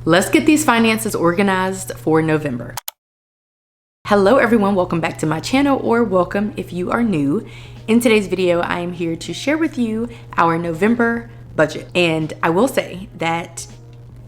Let's get these finances organized for November. Hello everyone, welcome back to my channel, or welcome if you are new. In today's video, I am here to share with you our November budget. And I will say that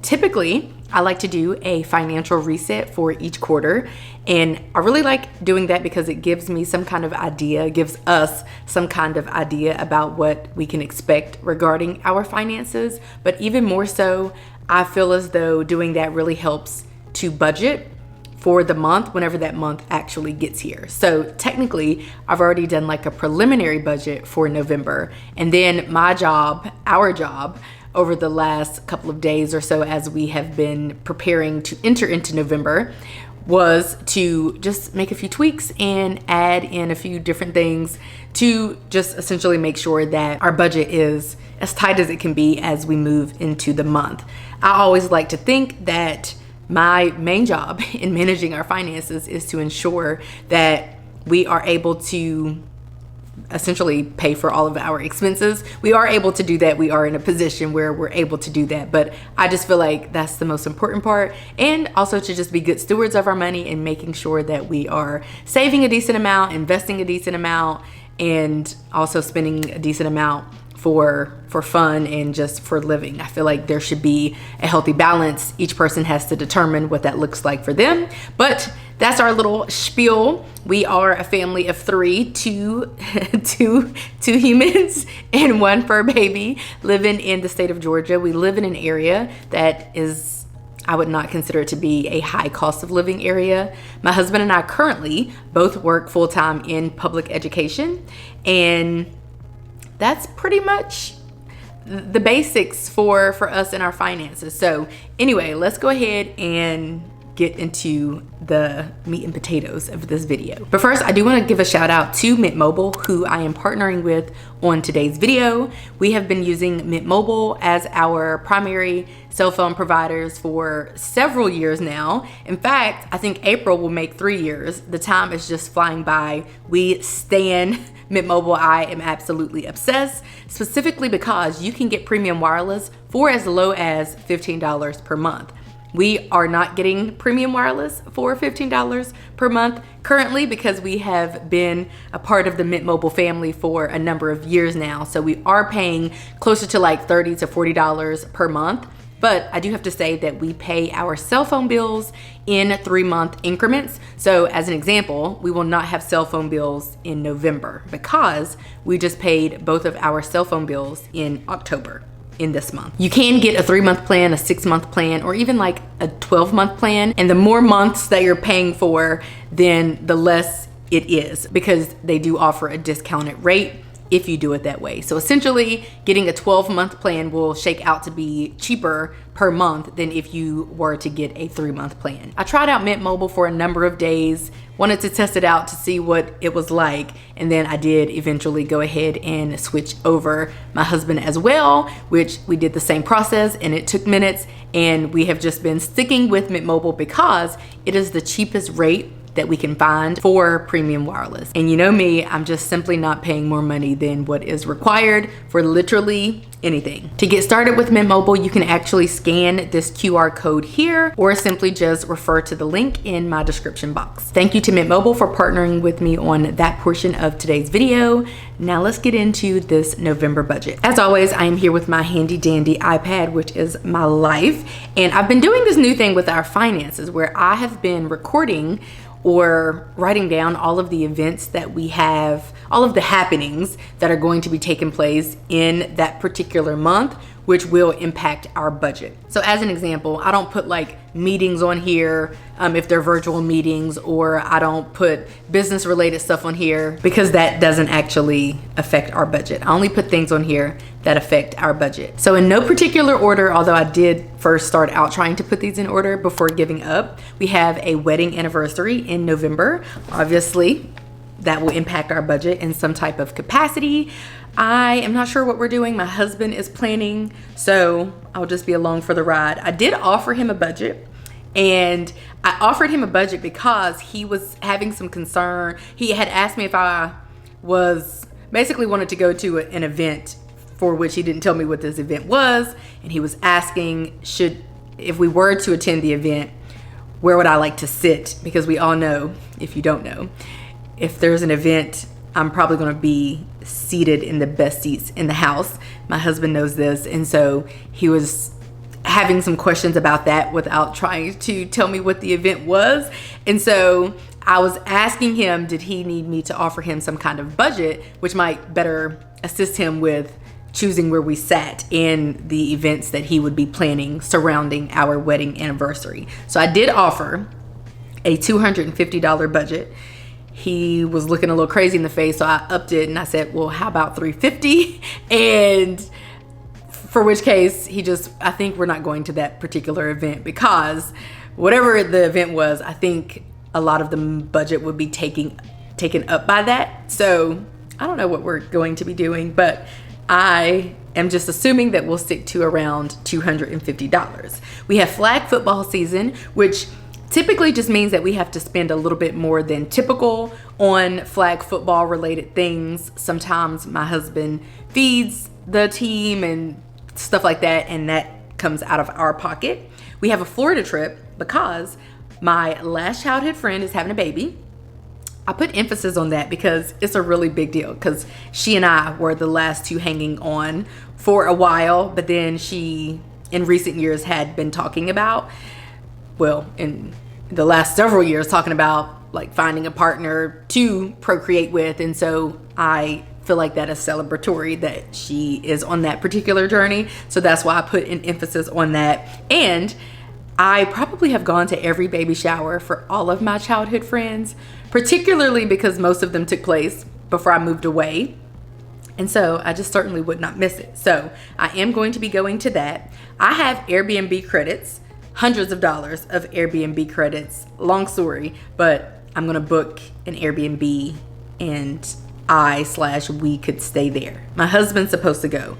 typically I like to do a financial reset for each quarter. And I really like doing that because it gives me some kind of idea, gives us some kind of idea about what we can expect regarding our finances. But even more so, I feel as though doing that really helps to budget for the month whenever that month actually gets here. So technically, I've already done like a preliminary budget for November. And then my job, our job, over the last couple of days or so as we have been preparing to enter into November, was to just make a few tweaks and add in a few different things to just essentially make sure that our budget is as tight as it can be as we move into the month. I always like to think that my main job in managing our finances is to ensure that we are able to essentially pay for all of our expenses. We are able to do that. We are in a position where we're able to do that. But I just feel like that's the most important part. And also to just be good stewards of our money and making sure that we are saving a decent amount, investing a decent amount, and also spending a decent amount for fun and just for living. I feel like there should be a healthy balance. Each person has to determine what that looks like for them. But that's our little spiel. We are a family of three, two humans and one fur baby living in the state of Georgia. We live in an area that is, I would not consider it to be a high cost of living area. My husband and I currently both work full-time in public education, and that's pretty much the basics for us and our finances. So anyway, let's go ahead and get into the meat and potatoes of this video. But first, I do want to give a shout out to Mint Mobile, who I am partnering with on today's video. We have been using Mint Mobile as our primary cell phone providers for several years now. In fact, I think April will make 3 years. The time is just flying by. We stan Mint Mobile. I am absolutely obsessed, specifically because you can get premium wireless for as low as $15 per month. We are not getting premium wireless for $15 per month currently because we have been a part of the Mint Mobile family for a number of years now. So we are paying closer to like $30 to $40 per month. But I do have to say that we pay our cell phone bills in 3-month increments. So as an example, we will not have cell phone bills in November because we just paid both of our cell phone bills in October. In this month. You can get a 3-month plan, a 6-month plan, or even like a 12-month plan. And the more months that you're paying for, then the less it is, because they do offer a discounted rate if you do it that way. So essentially, getting a 12-month plan will shake out to be cheaper per month than if you were to get a 3-month plan. I tried out Mint Mobile for a number of days, wanted to test it out to see what it was like, and then I did eventually go ahead and switch over my husband as well, which we did the same process, and it took minutes, and we have just been sticking with Mint Mobile because it is the cheapest rate that we can find for premium wireless. And you know me, I'm just simply not paying more money than what is required for literally anything. To get started with Mint Mobile, you can actually scan this QR code here or simply just refer to the link in my description box. Thank you to Mint Mobile for partnering with me on that portion of today's video. Now let's get into this November budget. As always, I am here with my handy dandy iPad, which is my life. And I've been doing this new thing with our finances where I have been recording or writing down all of the events that we have, all of the happenings that are going to be taking place in that particular month, which will impact our budget. So as an example, I don't put like meetings on here if they're virtual meetings, or I don't put business related stuff on here because that doesn't actually affect our budget. I only put things on here that affect our budget. So in no particular order, although I did first start out trying to put these in order before giving up, we have a wedding anniversary in November. Obviously, that will impact our budget in some type of capacity. I am not sure what we're doing. My husband is planning, so I'll just be along for the ride. I did offer him a budget, and I offered him a budget because he was having some concern. He had asked me if I was basically wanted to go to an event for which he didn't tell me what this event was, and he was asking, should if we were to attend the event, where would I like to sit? Because we all know, if you don't know, if there's an event, I'm probably going to be seated in the best seats in the house. My husband knows this, and so he was having some questions about that without trying to tell me what the event was. And so I was asking him, did he need me to offer him some kind of budget, which might better assist him with choosing where we sat in the events that he would be planning surrounding our wedding anniversary. So I did offer a $250 budget. He was looking a little crazy in the face, so I upped it and I said, well, how about $350? And for which case I think we're not going to that particular event, because whatever the event was, I think a lot of the budget would be taken up by that. So I don't know what we're going to be doing, but I am just assuming that we'll stick to around $250. We have flag football season, which typically just means that we have to spend a little bit more than typical on flag football related things. Sometimes my husband feeds the team and stuff like that, and that comes out of our pocket. We have a Florida trip because my last childhood friend is having a baby. I put emphasis on that because it's a really big deal, because she and I were the last two hanging on for a while, but then she in recent years had been talking about, well, in the last several years, talking about like finding a partner to procreate with. And so I feel like that is celebratory that she is on that particular journey. So that's why I put an emphasis on that. And I probably have gone to every baby shower for all of my childhood friends, particularly because most of them took place before I moved away. And so I just certainly would not miss it. So I am going to be going to that. I have Airbnb credits, hundreds of dollars of Airbnb credits. Long story, but I'm going to book an Airbnb and we could stay there. My husband's supposed to go.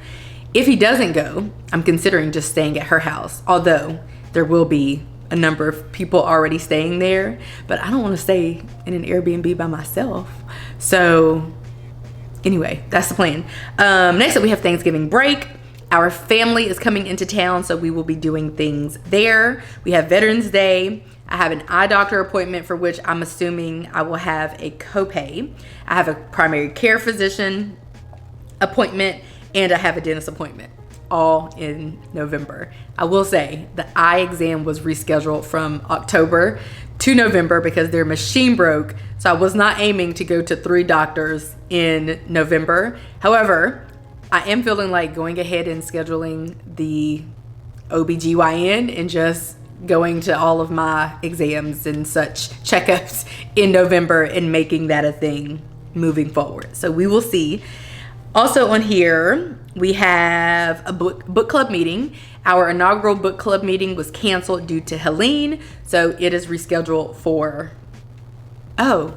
If he doesn't go, I'm considering just staying at her house, although there will be a number of people already staying there, but I don't want to stay in an Airbnb by myself. So anyway, that's the plan. Next up, we have Thanksgiving break. Our family is coming into town, so we will be doing things there. We have Veterans Day. I have an eye doctor appointment for which I'm assuming I will have a copay. I have a primary care physician appointment, and I have a dentist appointment, all in November. I will say the eye exam was rescheduled from October to November because their machine broke. So I was not aiming to go to 3 doctors in November. However, I am feeling like going ahead and scheduling the OBGYN and just going to all of my exams and such checkups in November and making that a thing moving forward. So we will see. Also on here, we have a book club meeting. Our inaugural book club meeting was canceled due to Helene, so it is rescheduled for, it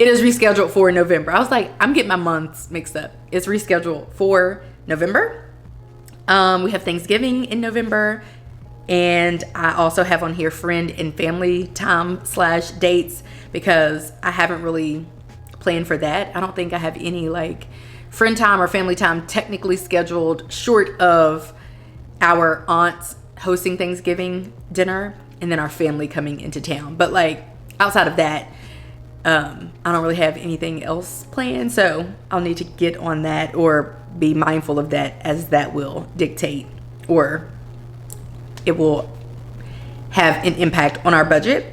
is rescheduled for November. I was like, I'm getting my months mixed up. It's rescheduled for November. We have Thanksgiving in November, and I also have on here friend and family time / dates because I haven't really planned for that. I don't think I have any like friend time or family time technically scheduled short of our aunts hosting Thanksgiving dinner and then our family coming into town. But like outside of that, I don't really have anything else planned, so I'll need to get on that or be mindful of that, as that will dictate or it will have an impact on our budget.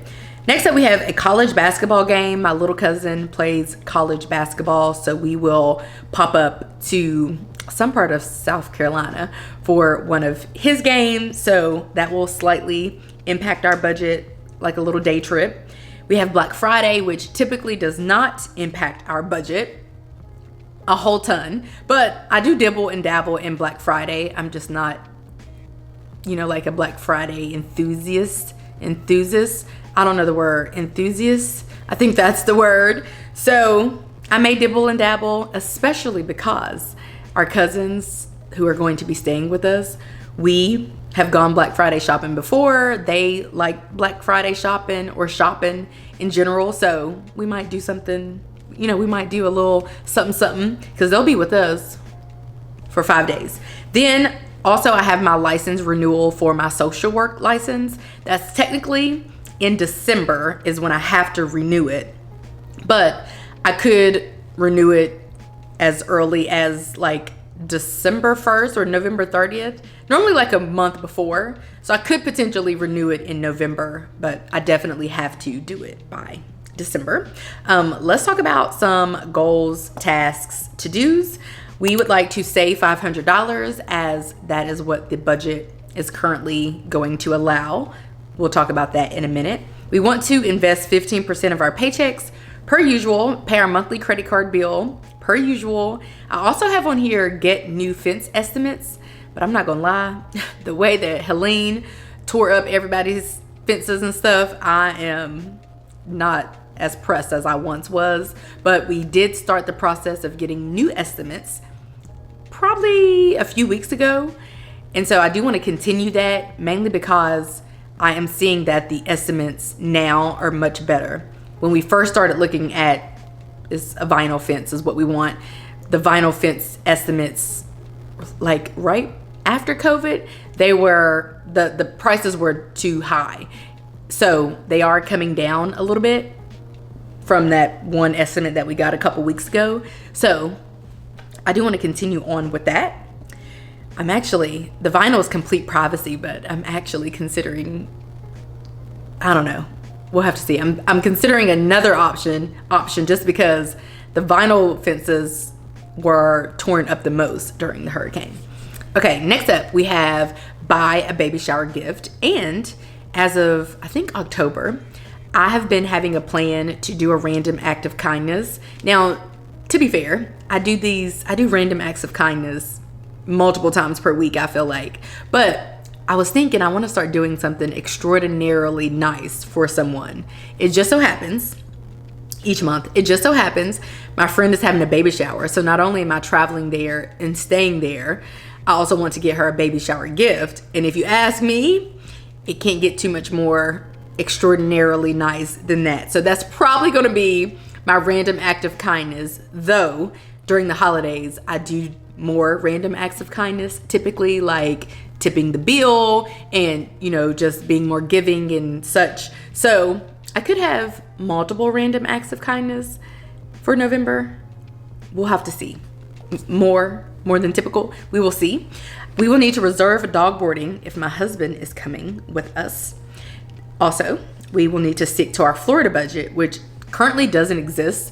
Next up, we have a college basketball game. My little cousin plays college basketball, so we will pop up to some part of South Carolina for one of his games, so that will slightly impact our budget, like a little day trip. We have Black Friday, which typically does not impact our budget a whole ton, but I do dibble and dabble in Black Friday. I'm just not, like a Black Friday enthusiast. I don't know the word, enthusiast. I think that's the word. So I may dibble and dabble, especially because our cousins who are going to be staying with us, we have gone Black Friday shopping before. They like Black Friday shopping or shopping in general. So we might do something, we might do a little something because they'll be with us for 5 days. Then Also, I have my license renewal for my social work license. That's technically in December is when I have to renew it. But I could renew it as early as like December 1st or November 30th, normally like a month before. So I could potentially renew it in November, but I definitely have to do it by December. Let's talk about some goals, tasks, to-dos. We would like to save $500 as that is what the budget is currently going to allow. We'll talk about that in a minute. We want to invest 15% of our paychecks per usual, pay our monthly credit card bill per usual. I also have on here get new fence estimates, but I'm not gonna lie, the way that Helene tore up everybody's fences and stuff, I am not as pressed as I once was. But we did start the process of getting new estimates probably a few weeks ago. And so I do want to continue that, mainly because I am seeing that the estimates now are much better. When we first started looking at is a vinyl fence is what we want. The vinyl fence estimates, like right after COVID, they were, the prices were too high. So they are coming down a little bit from that one estimate that we got a couple weeks ago. So I do want to continue on with that. I'm actually, the vinyl is complete privacy, but I'm actually considering, I don't know. We'll have to see. I'm considering another option just because the vinyl fences were torn up the most during the hurricane. Okay, next up we have buy a baby shower gift. And as of, I think, October, I have been having a plan to do a random act of kindness. Now, to be fair, I do random acts of kindness multiple times per week, I feel like. But I was thinking I want to start doing something extraordinarily nice for someone. It just so happens, each month, my friend is having a baby shower. So not only am I traveling there and staying there, I also want to get her a baby shower gift. And if you ask me, it can't get too much more extraordinarily nice than that. So that's probably going to be my random act of kindness. Though during the holidays, I do more random acts of kindness, typically like tipping the bill and, you know, just being more giving and such. So I could have multiple random acts of kindness for November. We'll have to see. More than typical. We will see. We will need to reserve dog boarding if my husband is coming with us. Also, we will need to stick to our Florida budget, which currently doesn't exist.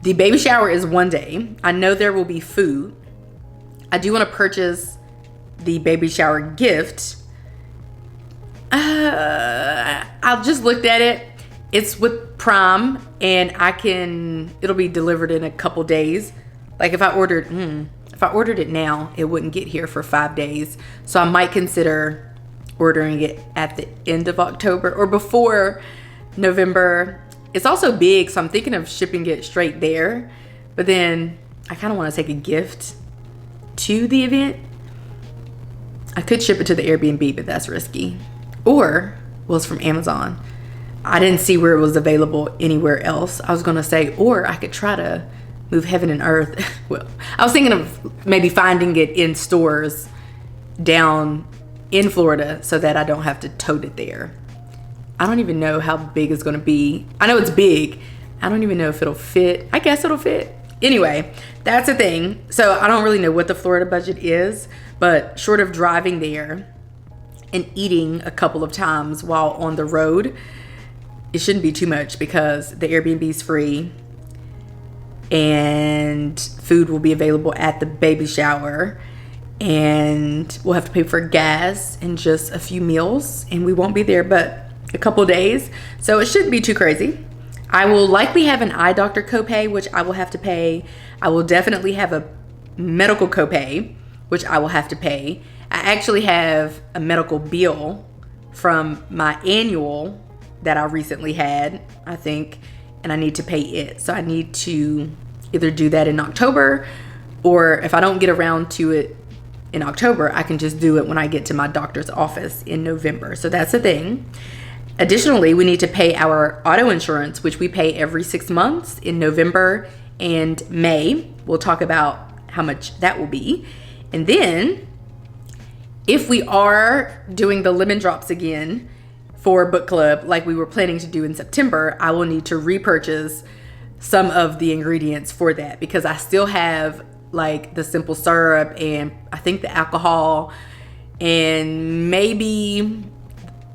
The baby shower is one day. I know there will be food. I do want to purchase the baby shower gift. I just looked at it. It's with Prime and it'll be delivered in a couple days. Like if I ordered it now, it wouldn't get here for 5 days. So I might consider ordering it at the end of October or before November. It's also big, so I'm thinking of shipping it straight there. But then I kind of want to take a gift to the event. I could ship it to the Airbnb, but that's risky. Or, well, it's from Amazon. I didn't see where it was available anywhere else. I was going to say, or I could try to move heaven and earth. Well, I was thinking of maybe finding it in stores down in Florida so that I don't have to tote it there. I don't even know how big it's going to be. I know it's big. I don't even know if it'll fit. I guess it'll fit. Anyway, that's the thing. So I don't really know what the Florida budget is, but short of driving there and eating a couple of times while on the road, it shouldn't be too much because the Airbnb is free and food will be available at the baby shower, and we'll have to pay for gas and just a few meals, and we won't be there but a couple days, so it shouldn't be too crazy. I will likely have an eye doctor copay, which I will have to pay. I will definitely have a medical copay, which I will have to pay. I actually have a medical bill from my annual that I recently had, I think, and I need to pay it. So I need to either do that in October, or if I don't get around to it in October, I can just do it when I get to my doctor's office in November. So that's the thing. Additionally, we need to pay our auto insurance, which we pay every 6 months in November and May. We'll talk about how much that will be. And then If we are doing the lemon drops again for book club, like we were planning to do in September, I will need to repurchase some of the ingredients for that, because I still have like the simple syrup and I think the alcohol and maybe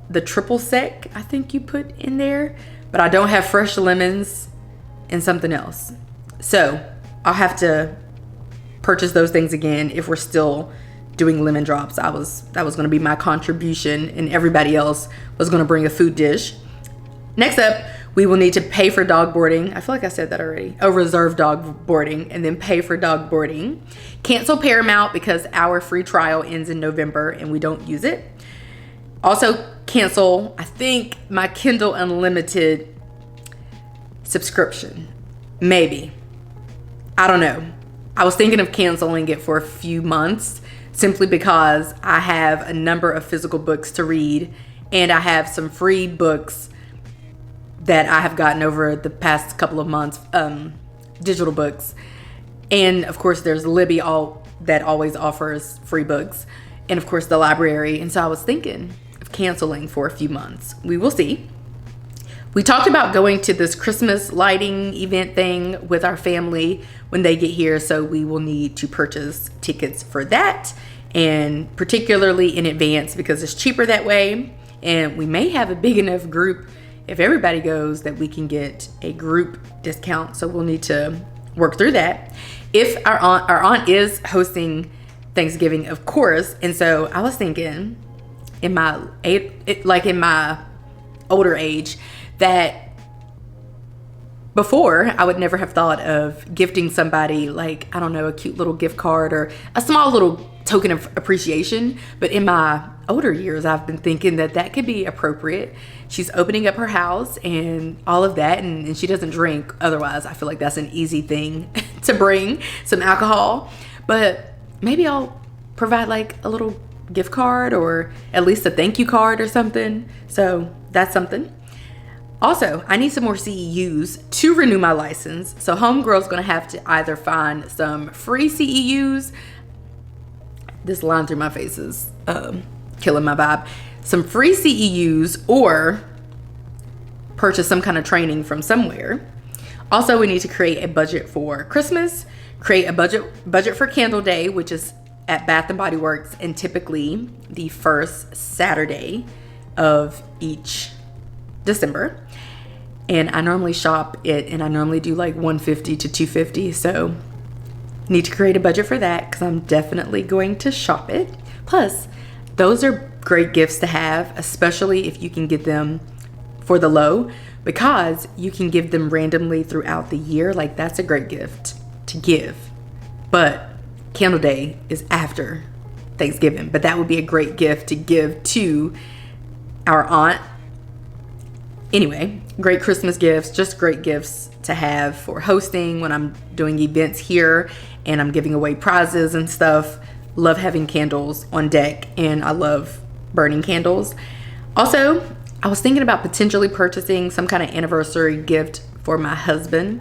the triple sec I think you put in there, but I don't have fresh lemons and something else. So I'll have to purchase those things again if we're still doing lemon drops. That was going to be my contribution, and everybody else was going to bring a food dish. Next up, we will need to pay for dog boarding. I feel like I said that already. Oh, reserve dog boarding, and then pay for dog boarding. Cancel Paramount because our free trial ends in November and we don't use it. Also cancel, I think, my Kindle Unlimited subscription. Maybe. I don't know. I was thinking of canceling it for a few months simply because I have a number of physical books to read, and I have some free books that I have gotten over the past couple of months, digital books. And of course there's Libby that always offers free books, and of course the library. And so I was thinking of canceling for a few months. We will see. We talked about going to this Christmas lighting event thing with our family when they get here, so we will need to purchase tickets for that, and particularly in advance because it's cheaper that way. And we may have a big enough group if everybody goes that we can get a group discount, so we'll need to work through that. If our aunt is hosting Thanksgiving, of course, and so I was thinking in my older age that before I would never have thought of gifting somebody, like, I don't know, a cute little gift card or a small little token of appreciation. But in my older years, I've been thinking that could be appropriate. She's opening up her house and all of that, and she doesn't drink. Otherwise, I feel like that's an easy thing to bring, some alcohol. But maybe I'll provide like a little gift card or at least a thank you card or something. So that's something. Also, I need some more CEUs to renew my license. So homegirl's gonna have to either find some free CEUs. This line through my face is killing my vibe. Some free CEUs, or purchase some kind of training from somewhere. Also, we need to create a budget for Christmas, create a budget for Candle Day, which is at Bath and Body Works, and typically the first Saturday of each December. And I normally shop it, and I normally do like $150 to $250. So need to create a budget for that because I'm definitely going to shop it. Plus, those are great gifts to have, especially if you can get them for the low, because you can give them randomly throughout the year. Like, that's a great gift to give. But Candle Day is after Thanksgiving, but that would be a great gift to give to our aunt. Anyway, great Christmas gifts, just great gifts to have for hosting when I'm doing events here and I'm giving away prizes and stuff. Love having candles on deck, and I love burning candles. Also, I was thinking about potentially purchasing some kind of anniversary gift for my husband.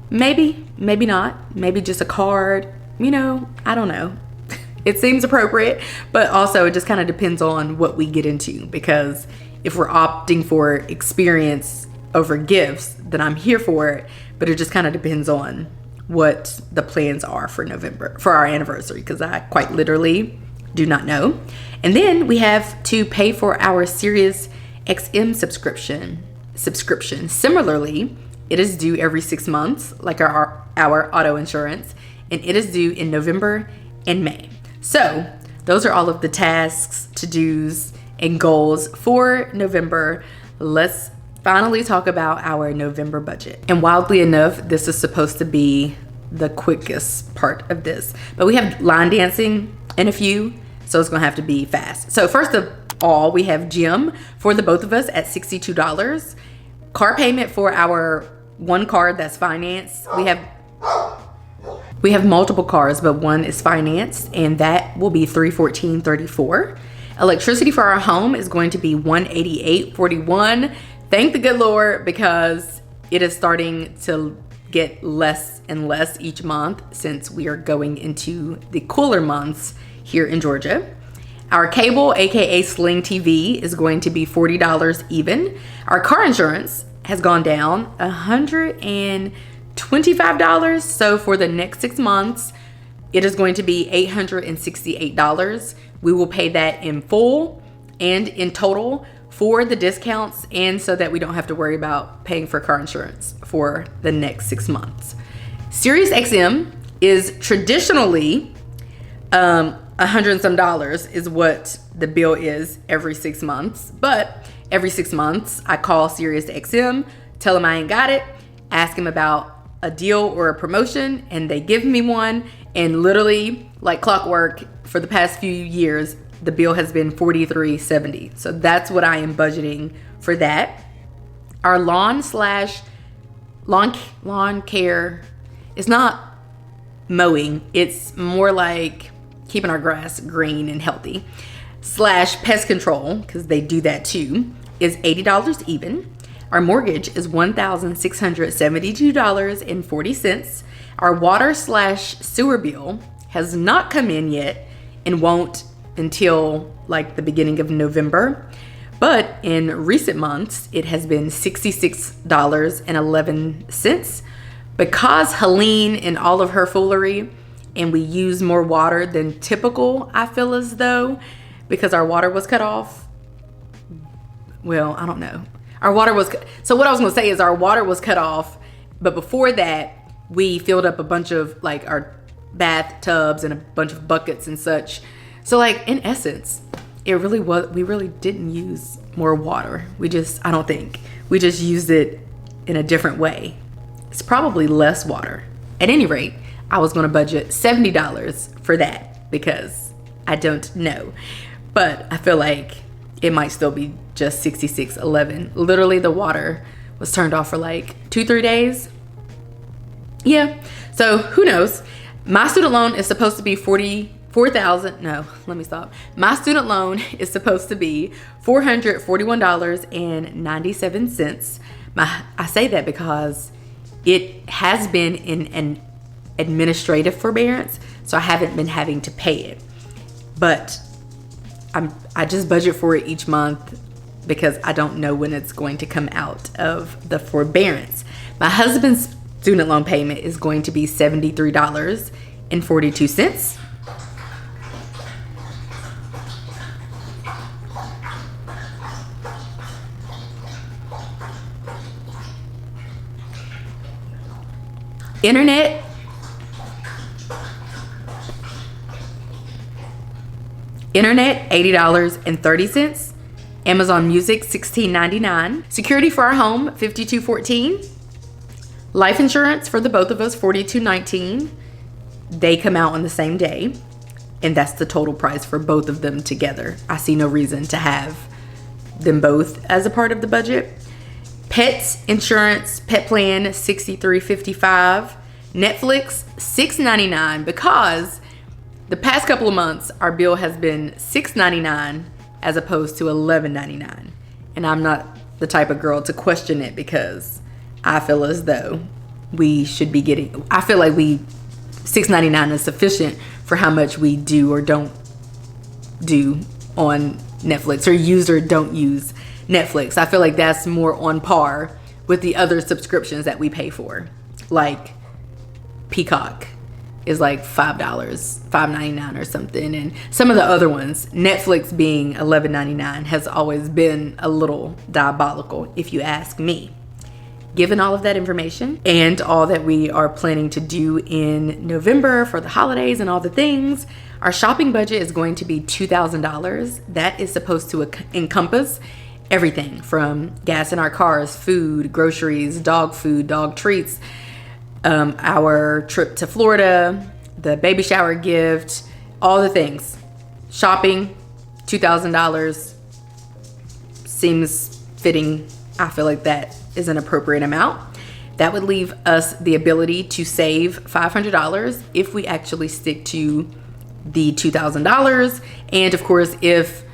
Maybe, maybe not. Maybe just a card. You know, I don't know. It seems appropriate, but also it just kind of depends on what we get into, because if we're opting for experience over gifts, then I'm here for it, but it just kind of depends on what the plans are for November, for our anniversary, because I quite literally do not know. And then we have to pay for our Sirius XM subscription. Similarly, it is due every 6 months, like our auto insurance, and it is due in November and May. So those are all of the tasks, to-dos, and goals for November. Let's finally talk about our November budget. And wildly enough, this is supposed to be the quickest part of this, but we have line dancing in a few, so it's gonna have to be fast. So first of all, we have gym for the both of us at $62. Car payment for our one card that's financed. We have multiple cars, but one is financed, and that will be $314.34. Electricity for our home is going to be $188.41. Thank the good Lord, because it is starting to get less and less each month since we are going into the cooler months here in Georgia. Our cable, aka Sling TV, is going to be $40 even. Our car insurance has gone down $125. So for the next 6 months, it is going to be $868. We will pay that in full and in total for the discounts, and so that we don't have to worry about paying for car insurance for the next 6 months. Sirius XM is traditionally $100 and some is what the bill is every 6 months. But every 6 months, I call Sirius XM, tell them I ain't got it, ask them about a deal or a promotion, and they give me one. And literally, like clockwork, for the past few years, the bill has been $43.70. So that's what I am budgeting for that. Our lawn care is not mowing. It's more like keeping our grass green and healthy. / pest control, because they do that too, is $80 even. Our mortgage is $1,672.40. Our water / sewer bill has not come in yet and won't until like the beginning of November. But in recent months, it has been $66.11. Because Helene and all of her foolery, and we use more water than typical, I feel as though, because our water was cut off. Well, I don't know. So what I was gonna say is our water was cut off, but before that, we filled up a bunch of like our bathtubs and a bunch of buckets and such. So like in essence, we really didn't use more water. I don't think. We just used it in a different way. It's probably less water. At any rate, I was gonna budget $70 for that because I don't know. But I feel like it might still be just $66.11. Literally the water was turned off for like 2-3 days. Yeah, so who knows? My student loan is supposed to be My student loan is supposed to be $441.97. I say that because it has been in an administrative forbearance, so I haven't been having to pay it. But I just budget for it each month because I don't know when it's going to come out of the forbearance. My husband's student loan payment is going to be $73.42. Internet $80.30. Amazon Music $16.99. Security for our home $52.14. Life insurance for the both of us $42.19. They come out on the same day, and that's the total price for both of them together. I see no reason to have them both as a part of the budget. Pets insurance, pet plan $63.55. Netflix $6.99, because the past couple of months our bill has been $6.99 as opposed to $11.99, and I'm not the type of girl to question it because I feel as though we should be getting. I feel like $6.99 is sufficient for how much we do or don't do on Netflix, or use or don't use Netflix. I feel like that's more on par with the other subscriptions that we pay for, like Peacock is like $5.99 or something, and some of the other ones, Netflix being $11.99, has always been a little diabolical if you ask me. Given all of that information and all that we are planning to do in November for the holidays and all the things, our shopping budget is going to be $2,000. That is supposed to encompass everything from gas in our cars, food, groceries, dog food, dog treats, our trip to Florida, the baby shower gift, all the things. Shopping, $2,000 seems fitting. I feel like that is an appropriate amount. That would leave us the ability to save $500 if we actually stick to the $2,000. And of course, if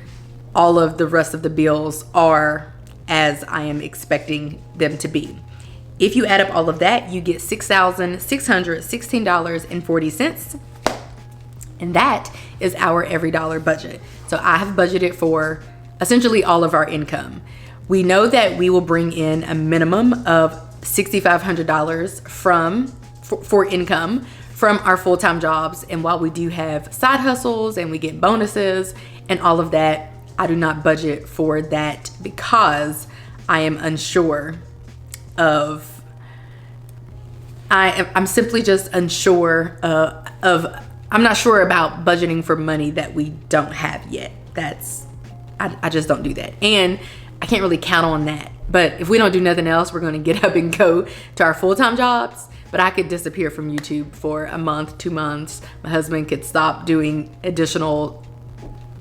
all of the rest of the bills are as I am expecting them to be. If you add up all of that, you get $6,616.40. And that is our every dollar budget. So I have budgeted for essentially all of our income. We know that we will bring in a minimum of $6,500 for income from our full-time jobs. And while we do have side hustles and we get bonuses and all of that, I do not budget for that because I am unsure of, I'm simply just unsure I'm not sure about budgeting for money that we don't have yet. I just don't do that. And I can't really count on that. But if we don't do nothing else, we're going to get up and go to our full-time jobs. But I could disappear from YouTube for a month, 2 months. My husband could stop doing additional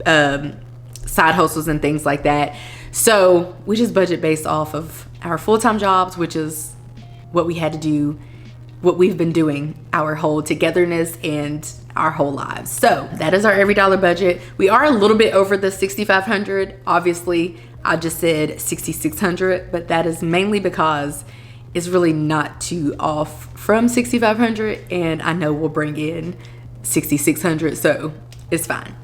side hustles and things like that. So we just budget based off of our full-time jobs, which is what we had to do, what we've been doing our whole togetherness and our whole lives. So that is our every dollar budget. We are a little bit over the 6,500. Obviously, I just said 6,600, but that is mainly because it's really not too off from 6,500, and I know we'll bring in 6,600, so it's fine.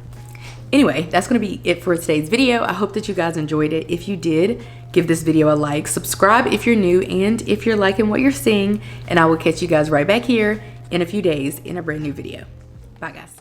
Anyway, that's going to be it for today's video. I hope that you guys enjoyed it. If you did, give this video a like, subscribe if you're new, and if you're liking what you're seeing, and I will catch you guys right back here in a few days in a brand new video. Bye guys.